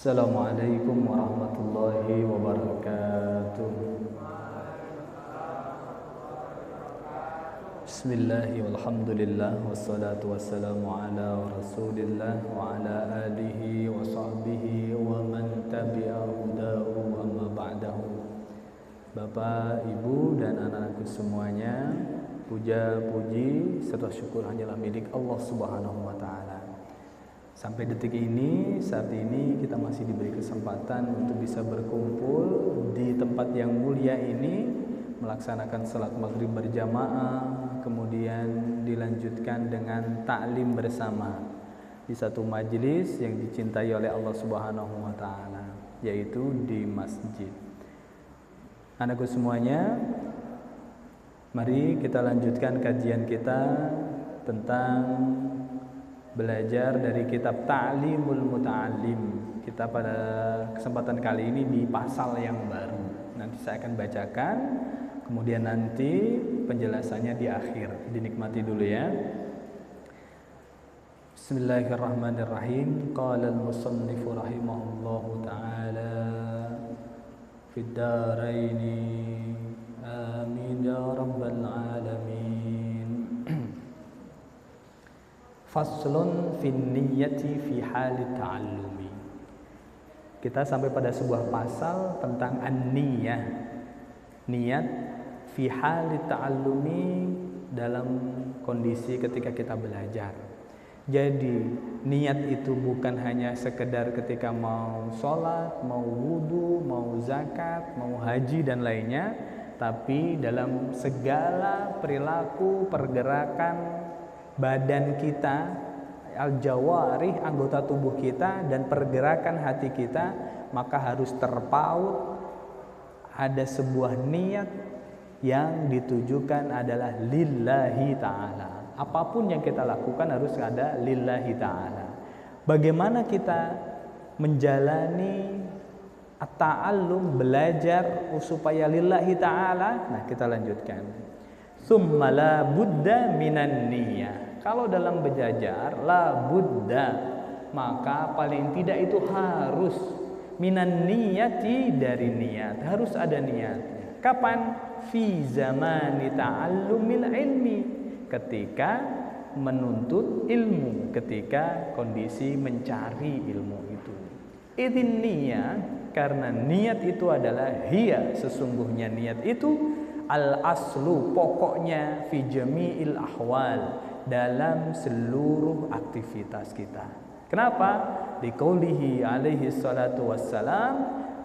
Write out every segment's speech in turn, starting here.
Assalamualaikum warahmatullahi wabarakatuh. Bismillahi walhamdulillah wassalatu wassalamu ala rasulillah wa ala alihi wa sahbihi wa man tabi'a hudahu amma ba'dahu. Bapak, Ibu, dan anak-anakku semuanya, puja, puji, serta syukur hanyalah milik Allah Subhanahu wa Ta'ala. Sampai detik ini, saat ini kita masih diberi kesempatan untuk bisa berkumpul di tempat yang mulia ini, melaksanakan salat maghrib berjamaah, kemudian dilanjutkan dengan ta'lim bersama di satu majelis yang dicintai oleh Allah Subhanahu wa Ta'ala, yaitu di masjid. Anakku semuanya, mari kita lanjutkan kajian kita tentang belajar dari kitab Ta'limul Muta'allim. Kita pada kesempatan kali ini di pasal yang baru. Nanti saya akan bacakan, kemudian nanti penjelasannya di akhir. Dinikmati dulu ya. Bismillahirrahmanirrahim. Qala al-musannifu rahimahullahu ta'ala fid daraini amin ya rabbal alamin. Faslun fin niyyati fi halit ta'allumi. Kita sampai pada sebuah pasal tentang an-niyah. Niat fi halit ta'allumi, dalam kondisi ketika kita belajar. Jadi niat itu bukan hanya sekedar ketika mau sholat, mau wudu, mau zakat, mau haji dan lainnya, tapi dalam segala perilaku, pergerakan badan kita, al-jawarih, anggota tubuh kita, dan pergerakan hati kita, maka harus terpaut ada sebuah niat yang ditujukan adalah lillahi ta'ala. Apapun yang kita lakukan harus ada lillahi ta'ala. Bagaimana kita menjalani at-ta'allum, belajar supaya lillahi ta'ala? Nah, kita lanjutkan. Tsumma la budda minan niyyah. Kalau dalam belajar la budda, maka paling tidak itu harus minan niyati, dari niat, harus ada niatnya. Kapan? Fi zamani ta'allumil ilmi, ketika menuntut ilmu, ketika kondisi mencari ilmu itu. Idin niyat, karena niat itu adalah hiya, sesungguhnya niat itu al-aslu, pokoknya, fi jami'il ahwal, dalam seluruh aktivitas kita. Kenapa? Liqaulihi alaihi salatu wassalam,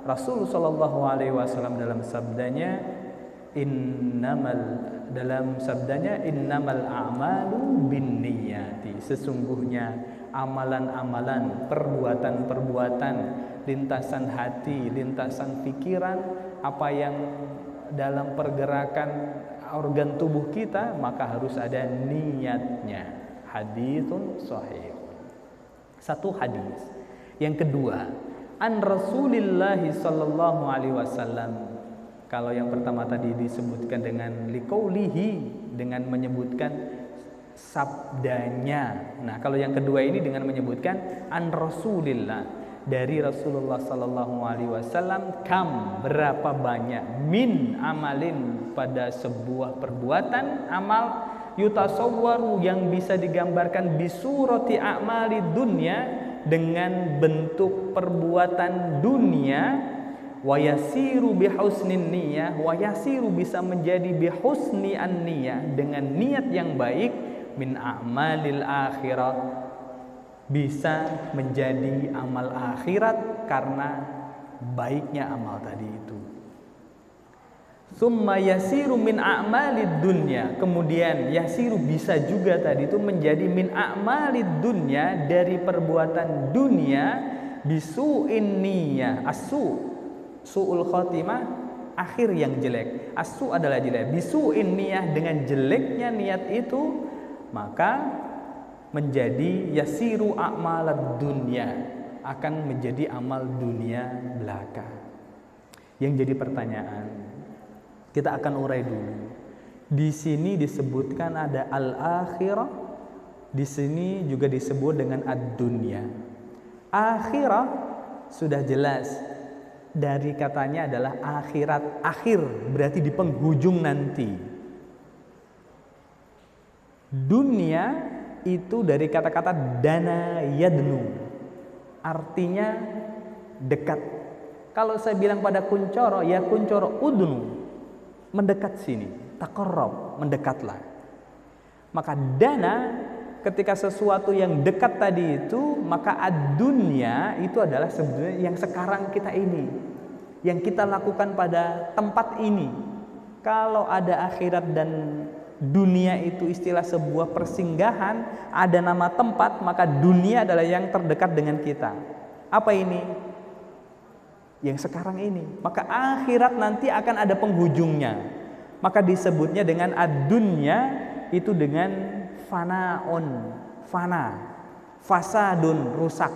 Rasul sallallahu alaihi wasallam dalam sabdanya innamal a'malu binniyati, sesungguhnya amalan-amalan, perbuatan-perbuatan, lintasan hati, lintasan pikiran, apa yang dalam pergerakan organ tubuh kita, maka harus ada niatnya. Haditsun sahih. Satu hadis. Yang kedua, an Rasulillahi sallallahu alaihi wasallam. Kalau yang pertama tadi disebutkan dengan liqaulihi, dengan menyebutkan sabdanya. Nah, kalau yang kedua ini dengan menyebutkan an Rasulillah, dari Rasulullah sallallahu alaihi wasallam, kam, berapa banyak, min amalin, pada sebuah perbuatan amal, yutasawwaru, yang bisa digambarkan, bisurati a'mali dunya, dengan bentuk perbuatan dunia, wayasiru bihusnin niyah, wayasiru, bisa menjadi bihusni an-niyah, dengan niat yang baik, min a'malil akhirah, bisa menjadi amal akhirat karena baiknya amal tadi itu. Summa yasiru min a'malid dunya, kemudian yasiru bisa juga tadi itu menjadi min a'malid dunya, dari perbuatan dunia, bisu'in niyah, su'ul khotimah, akhir yang jelek. Asu adalah jelek, bisu'in niyah, dengan jeleknya niat itu, maka menjadi yasiru a'malad dunya, akan menjadi amal dunia belaka. Yang jadi pertanyaan, kita akan urai dulu. Di sini disebutkan ada al-akhirah, di sini juga disebut dengan ad-dunya. Akhirah Sudah jelas dari katanya adalah akhirat. Akhir berarti di penghujung nanti. Dunia itu dari kata-kata dana yadnu, artinya dekat. Kalau saya bilang pada kuncoro, ya kuncoro udnu, mendekat sini, taqarrab, mendekatlah. Maka dana, ketika sesuatu yang dekat tadi itu, maka ad-dunya itu adalah sebenarnya yang sekarang kita ini, yang kita lakukan pada tempat ini. Kalau ada akhirat dan dunia itu istilah sebuah persinggahan, ada nama tempat, maka dunia adalah yang terdekat dengan kita. Apa ini? Yang sekarang ini. Maka akhirat nanti akan ada penghujungnya. Maka disebutnya dengan ad-dunya itu dengan fanaun, fana, fasadun, rusak.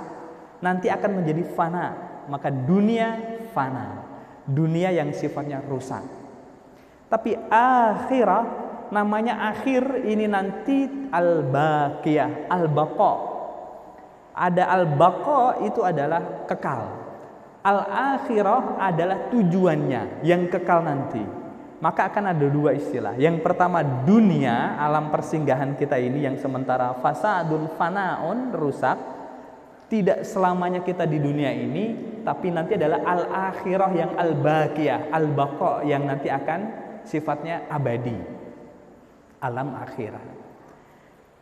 Nanti akan menjadi fana. Maka dunia fana, dunia yang sifatnya rusak. Tapi akhirat, namanya akhir ini nanti al-baqiyah, al-baqa. Ada al-baqa itu adalah kekal. Al-akhirah adalah tujuannya yang kekal nanti. Maka akan ada dua istilah. Yang pertama dunia, alam persinggahan kita ini yang sementara fasadun fanaun, rusak. Tidak selamanya kita di dunia ini, tapi nanti adalah al-akhirah yang al-baqiyah, al-baqa yang nanti akan sifatnya abadi. Alam akhirat.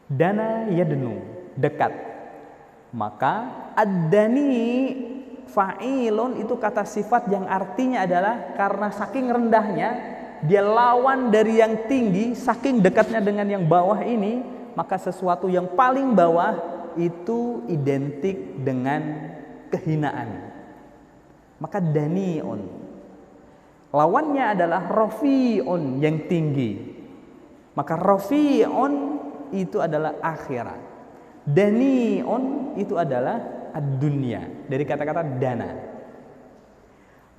Dana yadnu, dekat. Maka ad-dani fa'ilun itu kata sifat yang artinya adalah karena saking rendahnya, dia lawan dari yang tinggi, saking dekatnya dengan yang bawah ini, maka sesuatu yang paling bawah itu identik dengan kehinaan. Maka dani'un, lawannya adalah rafi'un, yang tinggi. Maka rafi'un itu adalah akhirat. Dani'un itu adalah ad-dunya, dari kata-kata dana.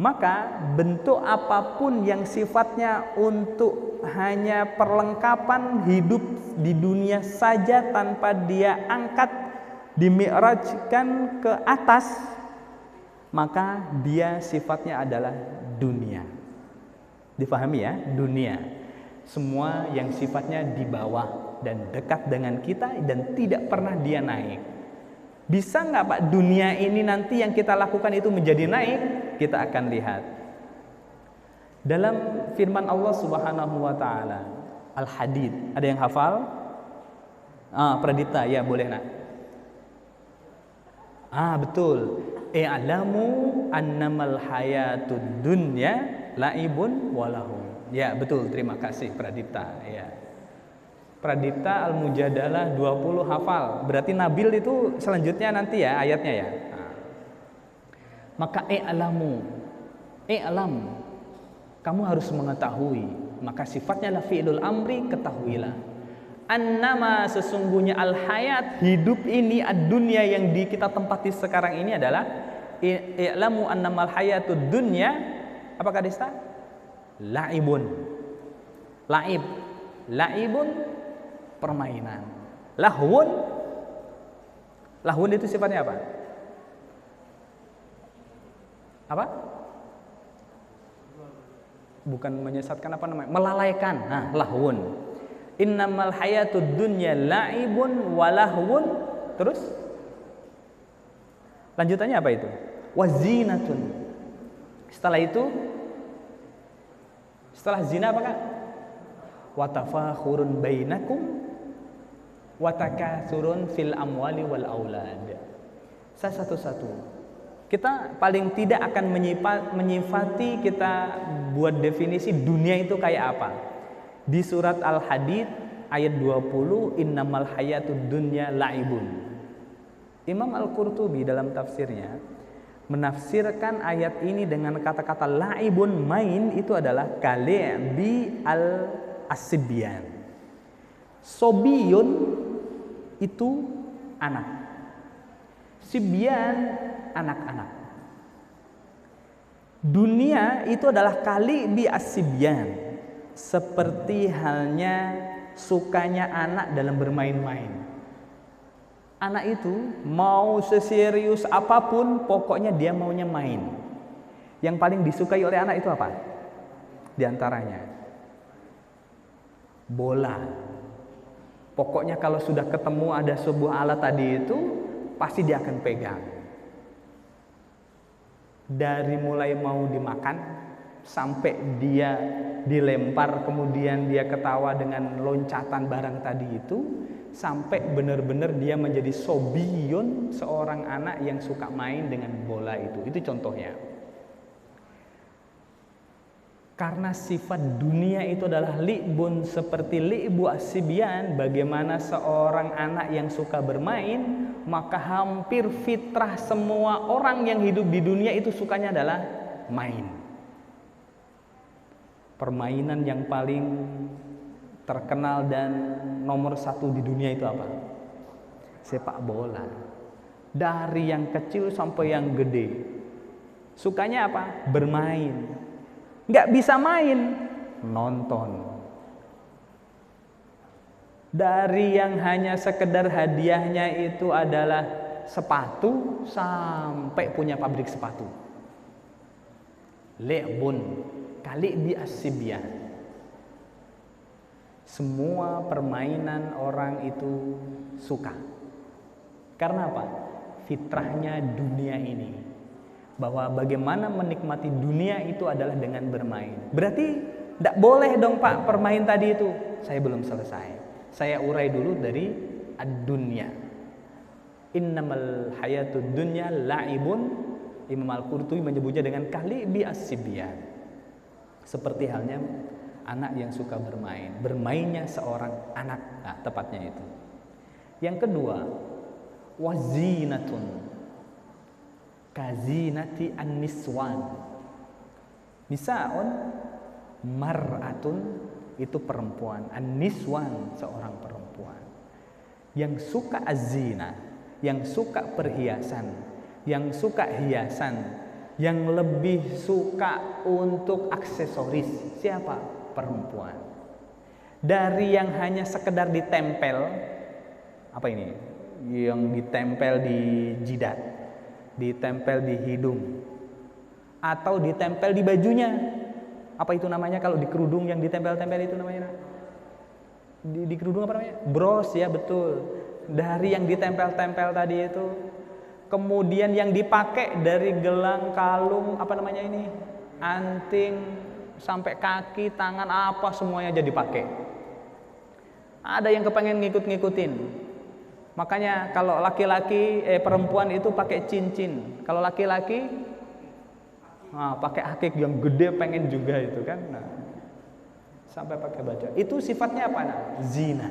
Maka bentuk apapun yang sifatnya untuk hanya perlengkapan hidup di dunia saja tanpa dia angkat, dimi'rajkan ke atas, maka dia sifatnya adalah dunia. Difahami ya, dunia. Semua yang sifatnya di bawah dan dekat dengan kita dan tidak pernah dia naik. Bisa nggak Pak dunia ini nanti yang kita lakukan itu menjadi naik? Kita akan lihat. Dalam firman Allah Subhanahu wa taala, Al-Hadid. Ada yang hafal? Pradipta, ya boleh nak. Betul. I'lamu annamal hayatud dunya la'ibun walahu. Ya, betul. Terima kasih Pradipta, ya. Pradipta Al-Mujadalah 20 hafal. Berarti Nabil itu selanjutnya nanti ya ayatnya ya. Maka i'lamu, kamu harus mengetahui. Maka sifatnya la fi'lul amri, ketahuilah. Annama, sesungguhnya al-hayat, hidup ini, ad-dunya yang kita tempati sekarang ini adalah i'lamu annamal hayatud dunya. Apakah Desta? La'ibun. La'ibun, permainan. Lahwun itu sifatnya apa? Apa? Bukan menyesatkan, apa namanya? Melalaikan. Lahwun. Innamal hayatud dunya la'ibun walahwun. Terus lanjutannya apa itu? Wazinatun. Setelah zina apakah? Watafakhurun bainakum watakasurun fil amwali wal aulad. Satu-satu. Kita paling tidak akan menyifati, kita buat definisi dunia itu kayak apa. Di surat Al-Hadid ayat 20, innamal hayatud dunya la'ibun. Imam Al-Qurtubi dalam tafsirnya menafsirkan ayat ini dengan kata-kata la'ibun, main, itu adalah kali'bi al-asibyan. Sobiyun itu anak, sibyan anak-anak. Dunia itu adalah kali'bi as-sibyan, seperti halnya sukanya anak dalam bermain-main. Anak itu mau seserius apapun, pokoknya dia maunya main. Yang paling disukai oleh anak itu apa? Di antaranya bola. Pokoknya kalau sudah ketemu ada sebuah alat tadi itu, pasti dia akan pegang. Dari mulai mau dimakan sampai dia dilempar, kemudian dia ketawa dengan loncatan barang tadi itu, sampai benar-benar dia menjadi sobion, seorang anak yang suka main dengan bola itu. Itu contohnya. Karena sifat dunia itu adalah li'bun, seperti li'bu as-sibyan, bagaimana seorang anak yang suka bermain, maka hampir fitrah semua orang yang hidup di dunia itu sukanya adalah main. Permainan yang paling terkenal dan nomor satu di dunia itu apa? Sepak bola. Dari yang kecil sampai yang gede, sukanya apa? Bermain. Nggak bisa main, nonton. Dari yang hanya sekedar hadiahnya itu adalah sepatu, sampai punya pabrik sepatu. Le'bun kali bi'asibyan. Semua permainan orang itu suka. Karena apa? Fitrahnya dunia ini, bahwa bagaimana menikmati dunia itu adalah dengan bermain. Berarti tidak boleh dong Pak permain tadi itu. Saya belum selesai. Saya urai dulu dari ad-dunya. Innamal hayatud dunya la'ibun. Imam Al-Qurtubi menyebutnya dengan kali bi'as-sibyan. Seperti halnya anak yang suka bermain. Bermainnya seorang anak. Nah, tepatnya itu. Yang kedua, wazinatun kazinati an-niswan. Nisaun mar'atun, itu perempuan. An-niswan, seorang perempuan yang suka azina, yang suka perhiasan, yang suka hiasan, yang lebih suka untuk aksesoris. Siapa? Perempuan. Dari yang hanya sekedar ditempel, apa ini? Yang ditempel di jidat, ditempel di hidung, atau ditempel di bajunya. Apa itu namanya kalau di kerudung yang ditempel-tempel itu namanya? Di kerudung apa namanya? Bros, ya betul. Dari yang ditempel-tempel tadi itu, kemudian yang dipakai dari gelang, kalung, apa namanya ini? Anting, sampai kaki, tangan, apa semuanya jadi pakai. Ada yang kepengen ngikut-ngikutin. Makanya kalau laki-laki, perempuan itu pakai cincin. Kalau laki-laki, pakai akik yang gede, pengen juga itu kan. Nah, sampai pakai baju. Itu sifatnya apa? Nah, zina.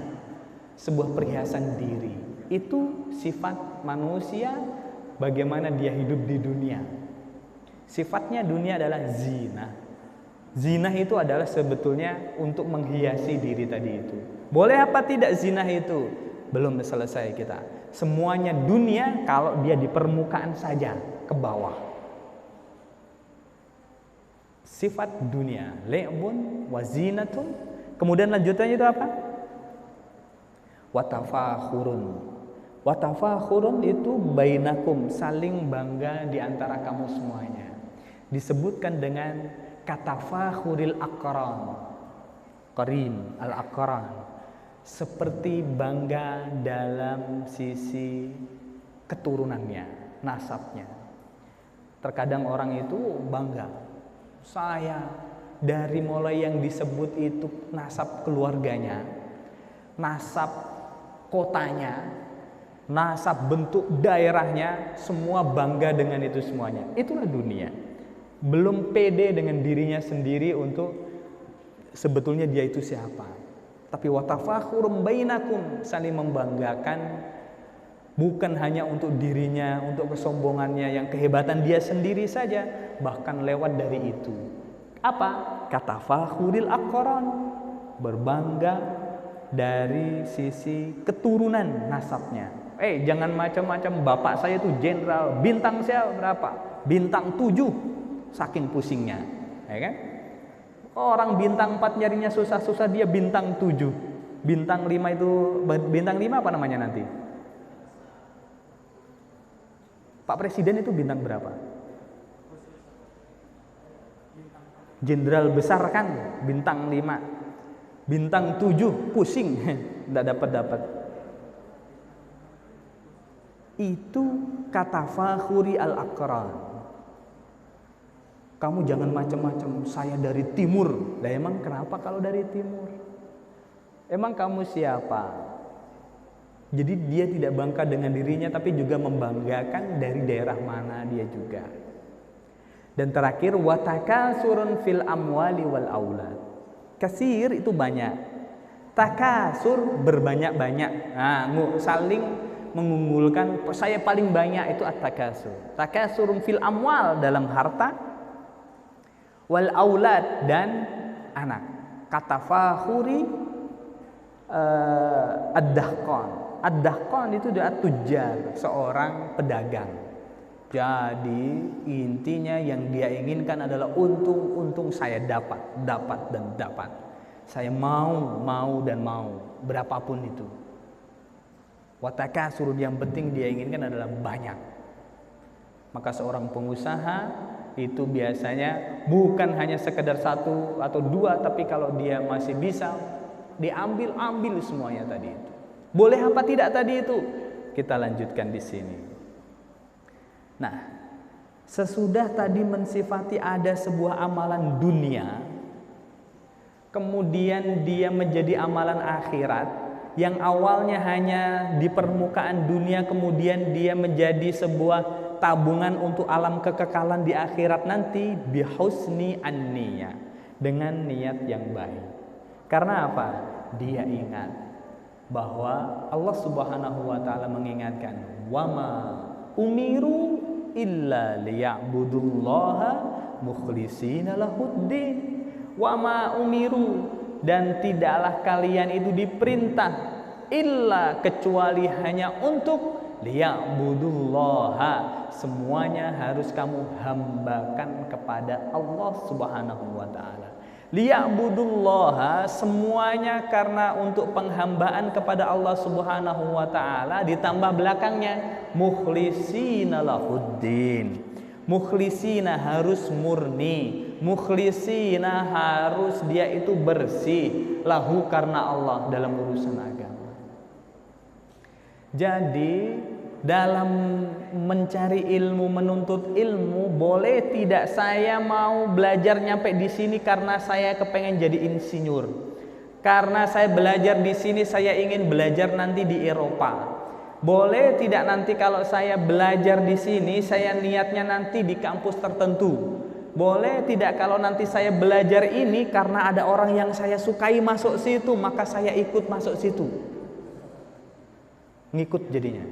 Sebuah perhiasan diri. Itu sifat manusia bagaimana dia hidup di dunia. Sifatnya dunia adalah zina. Zina itu adalah sebetulnya untuk menghiasi diri tadi itu. Boleh apa tidak zina itu? Belum selesai kita. Semuanya dunia kalau dia di permukaan saja, ke bawah. Sifat dunia, le'bun wazinatun. Kemudian lanjutannya itu apa? Watafakhurun. Watafakhurun itu bainakum, saling bangga di antara kamu semuanya. Disebutkan dengan katafakhuril aqran. Qarin, al-aqran. Seperti bangga dalam sisi keturunannya, nasabnya. Terkadang orang itu bangga. Saya dari mulai yang disebut itu nasab keluarganya, nasab kotanya, nasab bentuk daerahnya, semua bangga dengan itu semuanya. Itulah dunia. Belum pede dengan dirinya sendiri untuk sebetulnya dia itu siapa. Tapi watafakhurum bainakum, saling membanggakan, bukan hanya untuk dirinya, untuk kesombongannya, yang kehebatan dia sendiri saja, bahkan lewat dari itu. Apa? Katafakhuril aqran, berbangga dari sisi keturunan nasabnya. Jangan macam-macam, bapak saya itu jenderal, bintang saya berapa? Bintang 7, saking pusingnya, ya kan? Orang bintang 4 nyarinya susah-susah, dia bintang 7. Bintang 5 itu, bintang 5 apa namanya nanti? Pak Presiden itu bintang berapa? Jenderal besar kan bintang 5. Bintang 7 pusing, enggak dapat. Itu kata fakhuri al-aqran. Kamu jangan macam-macam, saya dari timur. Lah emang kenapa kalau dari timur? Emang kamu siapa? Jadi dia tidak bangga dengan dirinya, tapi juga membanggakan dari daerah mana dia juga. Dan terakhir, watakasurun fil amwali wal aulad. Kasir itu banyak, takasur berbanyak-banyak. Nah, saling mengunggulkan, saya paling banyak, itu at-takasur. Takasurun fil amwal, dalam harta, wal aulad, dan anak. Kata fakhuri ad-dahqan. Ad-dahqan itu adalah tujar, seorang pedagang. Jadi intinya yang dia inginkan adalah untung saya dapat. Saya mau dan mau, berapapun itu. Watakasur, yang penting dia inginkan adalah banyak. Maka seorang pengusaha itu biasanya bukan hanya sekedar 1 atau 2, tapi kalau dia masih bisa diambil semuanya tadi itu. Boleh apa tidak tadi itu? Kita lanjutkan di sini. Nah, sesudah tadi mensifati ada sebuah amalan dunia, kemudian dia menjadi amalan akhirat, yang awalnya hanya di permukaan dunia, kemudian dia menjadi sebuah tabungan untuk alam kekekalan di akhirat nanti, bihusni an-niyah, dengan niat yang baik. Karena apa? Dia ingat bahwa Allah Subhanahu wa taala mengingatkan, wama umiru illa liya'budullaha mukhlishina lahuddin. Wama umiru, dan tidaklah kalian itu diperintah illa, kecuali hanya untuk liya'budullaha, semuanya harus kamu hambakan kepada Allah Subhanahu wa taala. Liya'budullaha, semuanya karena untuk penghambaan kepada Allah Subhanahu wa taala, ditambah belakangnya mukhlishina lahuddin. Mukhlisina harus murni, mukhlisina harus dia itu bersih, lahu karena Allah dalam urusan agama. Jadi dalam mencari ilmu, menuntut ilmu, boleh tidak saya mau belajar nyampe di sini karena saya kepengen jadi insinyur. Karena saya belajar di sini saya ingin belajar nanti di Eropa. Boleh tidak nanti kalau saya belajar di sini saya niatnya nanti di kampus tertentu. Boleh tidak kalau nanti saya belajar ini karena ada orang yang saya sukai masuk situ, maka saya ikut masuk situ. Ngikut jadinya.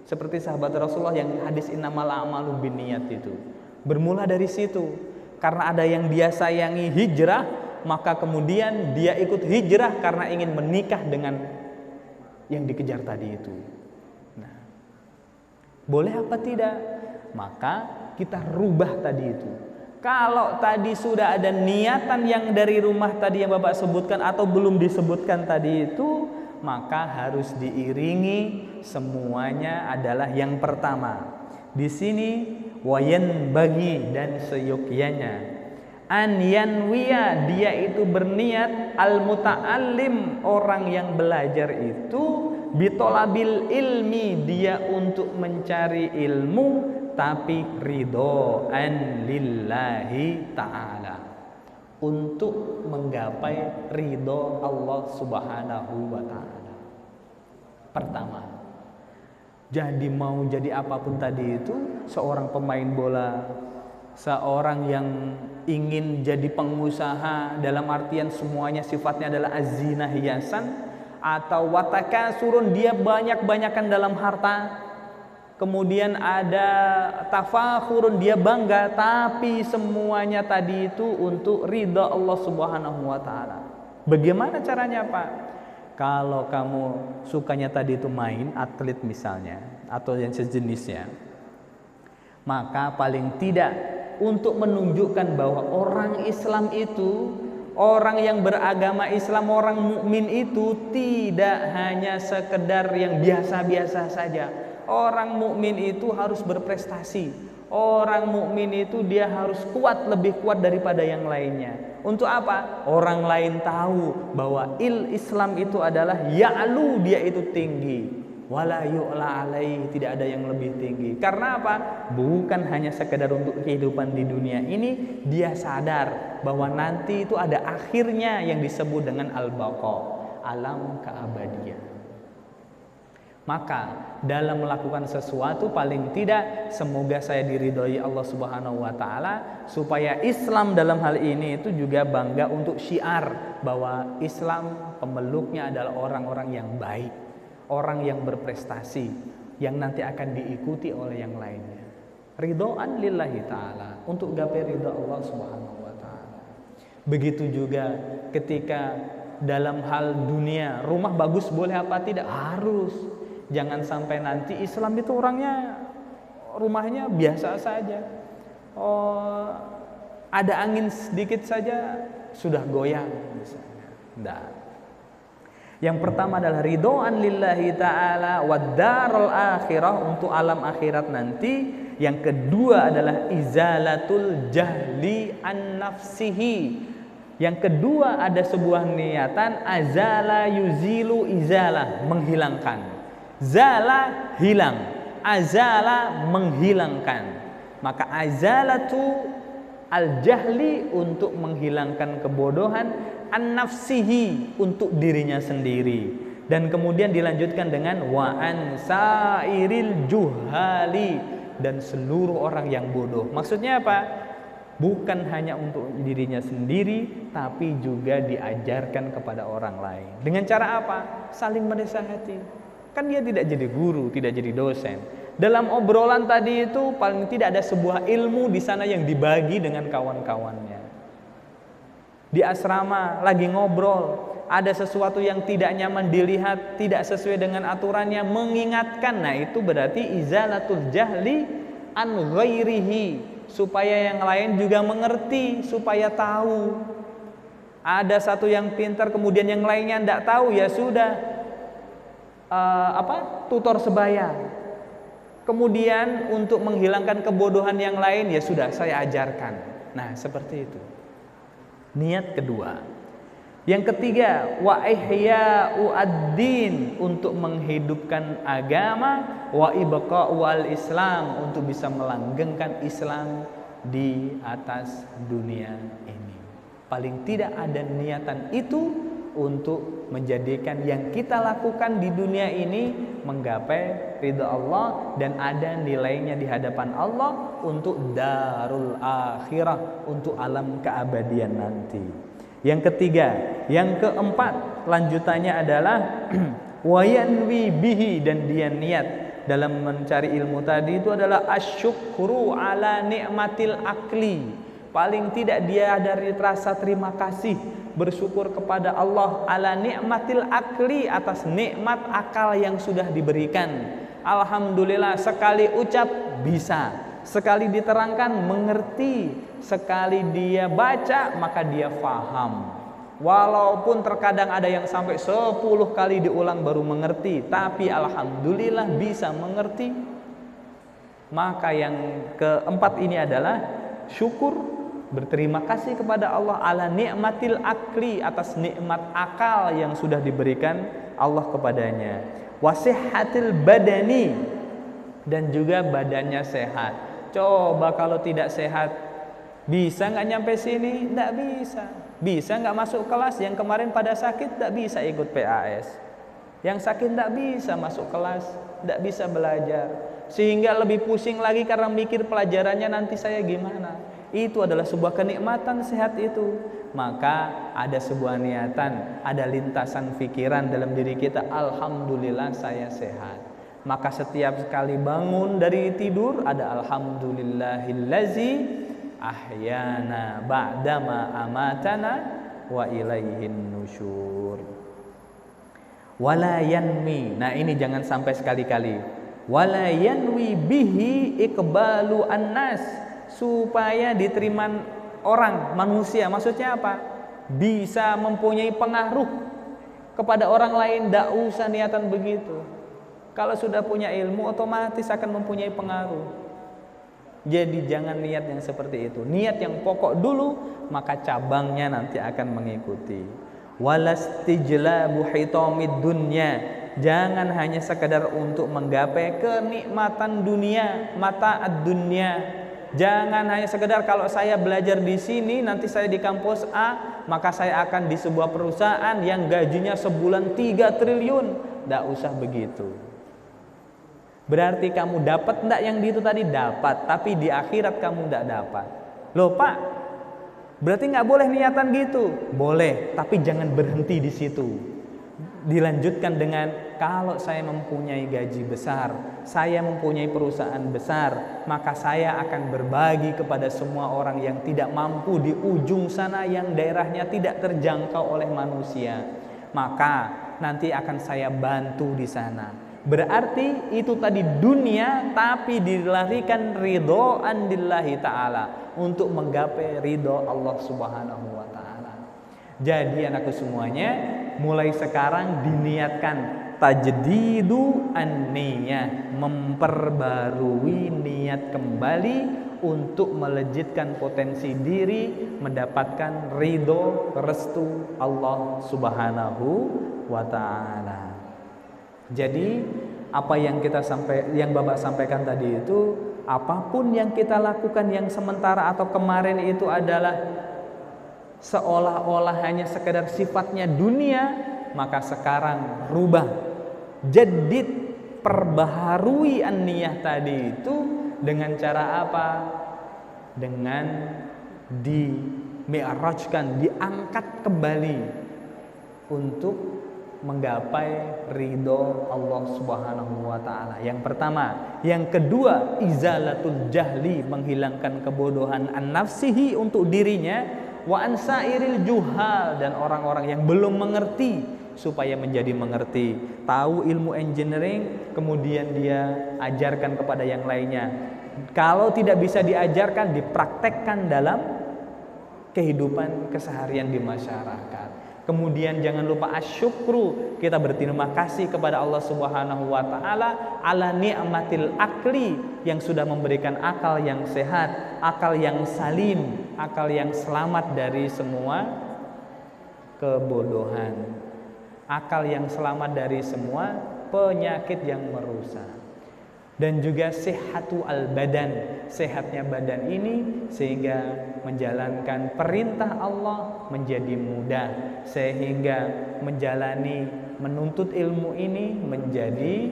Seperti sahabat Rasulullah yang hadis innamal a'malu binniyat itu. Bermula dari situ. Karena ada yang dia sayangi hijrah, maka kemudian dia ikut hijrah karena ingin menikah dengan yang dikejar tadi itu. Nah, boleh apa tidak? Maka kita rubah tadi itu. Kalau tadi sudah ada niatan yang dari rumah tadi yang Bapak sebutkan atau belum disebutkan tadi itu, maka harus diiringi semuanya adalah yang pertama. Di sini wayan bagi, dan seyogyanya an yanwiya, dia itu berniat, al muta'allim, orang yang belajar itu, bitolabil ilmi, dia untuk mencari ilmu, tapi ridhoan lillahi ta'ala, untuk menggapai ridho Allah Subhanahu wa ta'ala. Pertama, jadi mau jadi apapun tadi itu, seorang pemain bola, seorang yang ingin jadi pengusaha, dalam artian semuanya sifatnya adalah azina, hiasan, atau watakasurun, dia banyak-banyakan dalam harta. Kemudian ada tafakhurun, dia bangga, tapi semuanya tadi itu untuk ridha Allah Subhanahu wa taala. Bagaimana caranya, Pak? Kalau kamu sukanya tadi itu main atlet misalnya atau yang sejenisnya, maka paling tidak untuk menunjukkan bahwa orang Islam itu, orang yang beragama Islam, orang mukmin itu tidak hanya sekedar yang biasa-biasa saja. Orang mukmin itu harus berprestasi. Orang mukmin itu dia harus kuat, lebih kuat daripada yang lainnya. Untuk apa? Orang lain tahu bahwa Islam itu adalah ya'lu, dia itu tinggi. Wala yu'la alaih, tidak ada yang lebih tinggi. Karena apa? Bukan hanya sekedar untuk kehidupan di dunia ini, dia sadar bahwa nanti itu ada akhirnya yang disebut dengan al-baqa, alam keabadian. Maka dalam melakukan sesuatu paling tidak semoga saya diridhoi Allah Subhanahu wa taala, supaya Islam dalam hal ini itu juga bangga untuk syiar bahwa Islam pemeluknya adalah orang-orang yang baik, orang yang berprestasi, yang nanti akan diikuti oleh yang lainnya. Ridhoan lillahi taala, untuk gapai ridho Allah Subhanahu wa taala. Begitu juga ketika dalam hal dunia, rumah bagus boleh apa tidak? Harus. Jangan sampai nanti Islam itu orangnya rumahnya biasa saja. Oh, ada angin sedikit saja sudah goyang misalnya. Nah. Yang pertama adalah ridhoan lillahi ta'ala wad darul akhirah, untuk alam akhirat nanti. Yang kedua adalah izalatul jahli an nafsihi. Yang kedua ada sebuah niatan azala yuzilu izalah, menghilangkan. Zala hilang, azala menghilangkan. Maka azalatu al-jahli untuk menghilangkan kebodohan, an-nafsihi untuk dirinya sendiri. Dan kemudian dilanjutkan dengan wa ansairil juhali, dan seluruh orang yang bodoh. Maksudnya apa? Bukan hanya untuk dirinya sendiri, tapi juga diajarkan kepada orang lain. Dengan cara apa? Saling menasihati. Kan dia tidak jadi guru, tidak jadi dosen. Dalam obrolan tadi itu paling tidak ada sebuah ilmu di sana yang dibagi dengan kawan-kawannya. Di asrama lagi ngobrol, ada sesuatu yang tidak nyaman dilihat, tidak sesuai dengan aturannya, mengingatkan. Nah, itu berarti izalatul jahli an ghairihi, supaya yang lain juga mengerti, supaya tahu. Ada satu yang pintar kemudian yang lainnya tidak tahu, ya sudah. Tutor sebaya. Kemudian untuk menghilangkan kebodohan yang lain, ya sudah saya ajarkan. Nah, seperti itu. Niat kedua. Yang ketiga, wa ihya'u ad-din, untuk menghidupkan agama, wa ibqa'u al-islam, untuk bisa melanggengkan Islam di atas dunia ini. Paling tidak ada niatan itu untuk menjadikan yang kita lakukan di dunia ini menggapai ridha Allah dan ada nilainya di hadapan Allah untuk darul akhirah, untuk alam keabadian nanti. Yang ketiga, yang keempat lanjutannya adalah wayanwi bihi, dan dia niat dalam mencari ilmu tadi itu adalah asyukru ala ni'matil akli. Paling tidak dia dari rasa terima kasih, bersyukur kepada Allah ala nikmatil akli, atas nikmat akal yang sudah diberikan. Alhamdulillah, sekali ucap bisa, sekali diterangkan mengerti, sekali dia baca maka dia faham. Walaupun terkadang ada yang sampai 10 kali diulang baru mengerti, tapi alhamdulillah bisa mengerti. Maka yang keempat ini adalah syukur, berterima kasih kepada Allah ala nikmatil akli, atas nikmat akal yang sudah diberikan Allah kepadanya. Wasihhatil badani, dan juga badannya sehat. Coba kalau tidak sehat, bisa nggak nyampe sini? Nggak bisa. Bisa nggak masuk kelas? Yang kemarin pada sakit nggak bisa ikut PAS. Yang sakit nggak bisa masuk kelas, nggak bisa belajar. Sehingga lebih pusing lagi karena mikir pelajarannya nanti saya gimana. Itu adalah sebuah kenikmatan sehat itu. Maka ada sebuah niatan, ada lintasan pikiran dalam diri kita, alhamdulillah saya sehat. Maka setiap kali bangun dari tidur ada alhamdulillahillazi ahyana ba'dama amatana wa ilaihin nusyur. Wala yanmi, nah ini jangan sampai sekali-kali. Wala yanwi bihi iqbalu annas, supaya diterima orang, manusia. Maksudnya apa? Bisa mempunyai pengaruh kepada orang lain. Tidak usah niatan begitu. Kalau sudah punya ilmu otomatis akan mempunyai pengaruh. Jadi jangan niat yang seperti itu. Niat yang pokok dulu, maka cabangnya nanti akan mengikuti. Walastijlabu hitamid dunya. Jangan hanya sekedar untuk menggapai kenikmatan dunia, mata'ad dunya. Jangan hanya sekedar kalau saya belajar di sini, nanti saya di kampus A, maka saya akan di sebuah perusahaan yang gajinya sebulan 3 triliun. Tidak usah begitu. Berarti kamu dapat enggak yang itu tadi? Dapat, tapi di akhirat kamu enggak dapat. Loh Pak, berarti nggak boleh niatan gitu? Boleh, tapi jangan berhenti di situ. Dilanjutkan dengan, kalau saya mempunyai gaji besar, saya mempunyai perusahaan besar, maka saya akan berbagi kepada semua orang yang tidak mampu di ujung sana, yang daerahnya tidak terjangkau oleh manusia. Maka nanti akan saya bantu di sana. Berarti itu tadi dunia, tapi dilarikan ridhoan lillahi ta'ala, untuk menggapai ridho Allah subhanahu wa ta'ala. Jadi anakku semuanya, mulai sekarang diniatkan tajdidu an-niyah, memperbarui niat kembali untuk melejitkan potensi diri mendapatkan ridho restu Allah subhanahu wa ta'ala. Jadi apa yang Bapak sampaikan tadi itu, apapun yang kita lakukan yang sementara atau kemarin itu adalah seolah-olah hanya sekedar sifatnya dunia, maka sekarang rubah, jadid, perbaharui an-niyah tadi itu dengan cara apa? Dengan di-mi'rajkan, diangkat kembali untuk menggapai ridho Allah subhanahu wa ta'ala. Yang pertama. Yang kedua, izalatul jahli, menghilangkan kebodohan an-nafsihi untuk dirinya, wa ansairil juhal, dan orang-orang yang belum mengerti supaya menjadi mengerti. Tahu ilmu engineering, kemudian dia ajarkan kepada yang lainnya. Kalau tidak bisa diajarkan, dipraktekkan dalam kehidupan keseharian di masyarakat. Kemudian jangan lupa asyukru, kita berterima kasih kepada Allah subhanahu wa ta'ala ala ni'matil akli, yang sudah memberikan akal yang sehat, akal yang salim, akal yang selamat dari semua kebodohan, akal yang selamat dari semua penyakit yang merusak. Dan juga sihhatu al-badan, sehatnya badan ini sehingga menjalankan perintah Allah menjadi mudah, sehingga menjalani menuntut ilmu ini menjadi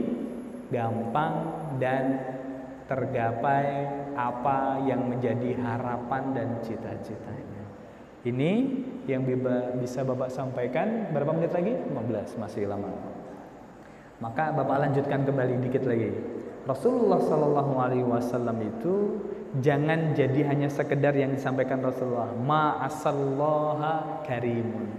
gampang dan tergapai apa yang menjadi harapan dan cita-citanya. Ini yang bisa Bapak sampaikan. Berapa menit lagi? 15, masih lama. Maka Bapak lanjutkan kembali dikit lagi. Rasulullah Sallallahu Alaihi Wasallam itu jangan jadi hanya sekedar yang disampaikan Rasulullah, ma asallaha karimun,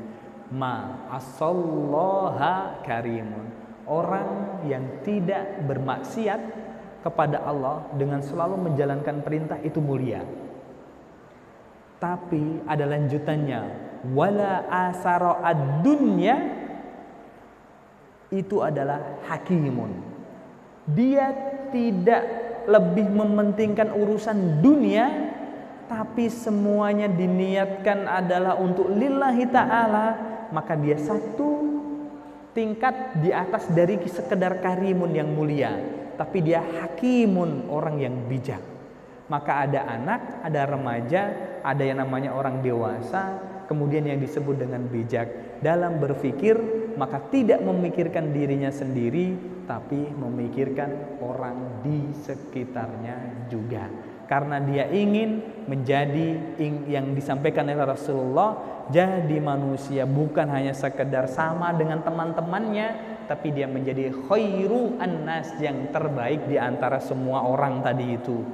ma asallaha karimun. Orang yang tidak bermaksiat kepada Allah dengan selalu menjalankan perintah itu mulia. Tapi ada lanjutannya, wala asara ad-dunya, itu adalah hakimun. Dia tidak lebih mementingkan urusan dunia, tapi semuanya diniatkan adalah untuk lillahi ta'ala, maka dia satu tingkat di atas dari sekedar karimun yang mulia, tapi dia hakimun, orang yang bijak. Maka ada anak, ada remaja, ada yang namanya orang dewasa, kemudian yang disebut dengan bijak dalam berpikir, maka tidak memikirkan dirinya sendiri, tapi memikirkan orang di sekitarnya juga. Karena dia ingin menjadi yang disampaikan oleh Rasulullah, jadi manusia bukan hanya sekedar sama dengan teman-temannya, tapi dia menjadi khairu annas, yang terbaik di antara semua orang tadi itu.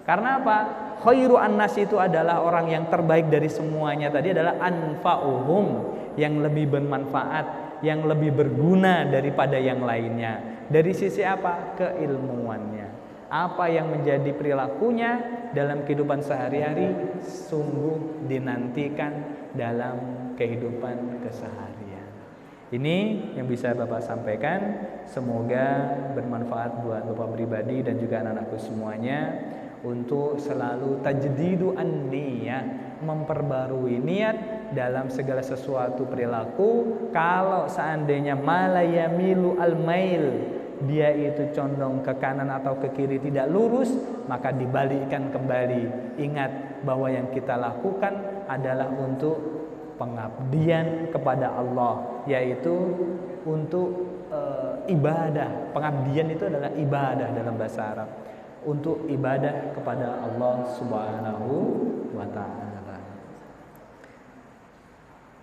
Karena apa? Khairu annas itu adalah orang yang terbaik dari semuanya tadi adalah anfa'uhum, yang lebih bermanfaat, yang lebih berguna daripada yang lainnya. Dari sisi apa? Keilmuannya. Apa yang menjadi perilakunya dalam kehidupan sehari-hari sungguh dinantikan dalam kehidupan keseharian. Ini yang bisa Bapak sampaikan, semoga bermanfaat buat Bapak pribadi dan juga anak-anakku semuanya untuk selalu tajdidu an-niyah, memperbarui niat dalam segala sesuatu perilaku. Kalau seandainya malayamilu al-mail, dia itu condong ke kanan atau ke kiri tidak lurus, maka dibalikkan kembali. Ingat bahwa yang kita lakukan adalah untuk pengabdian kepada Allah, yaitu untuk ibadah. Pengabdian itu adalah ibadah dalam bahasa Arab, untuk ibadah kepada Allah Subhanahu wa ta'ala.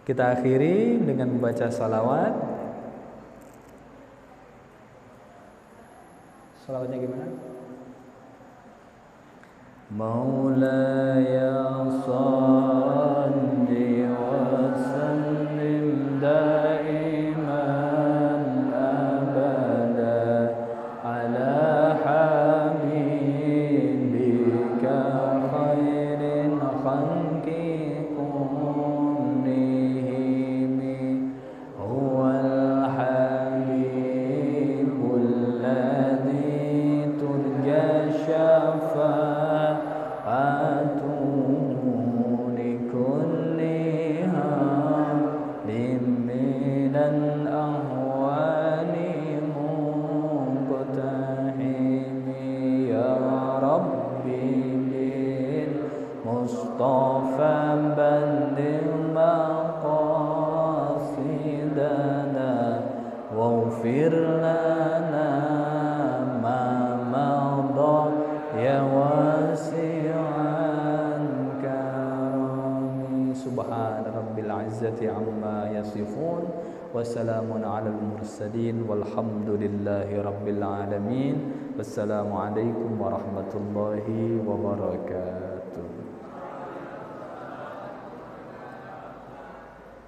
Kita akhiri dengan membaca salawat. Salawatnya gimana? Maulaya salli wa sallim daiman abada ala habibika khairin khalqi kullihim huwal habibul ladzi turja syafa Mustafa balligh maqasidana waghfir lana ma madha ya wasi'an karami. Subhana rabbil izzati amma yasifun wa salamun alal mursalin walhamdulillahi rabbil alamin. Wassalamualaikum warahmatullahi wabarakatuh.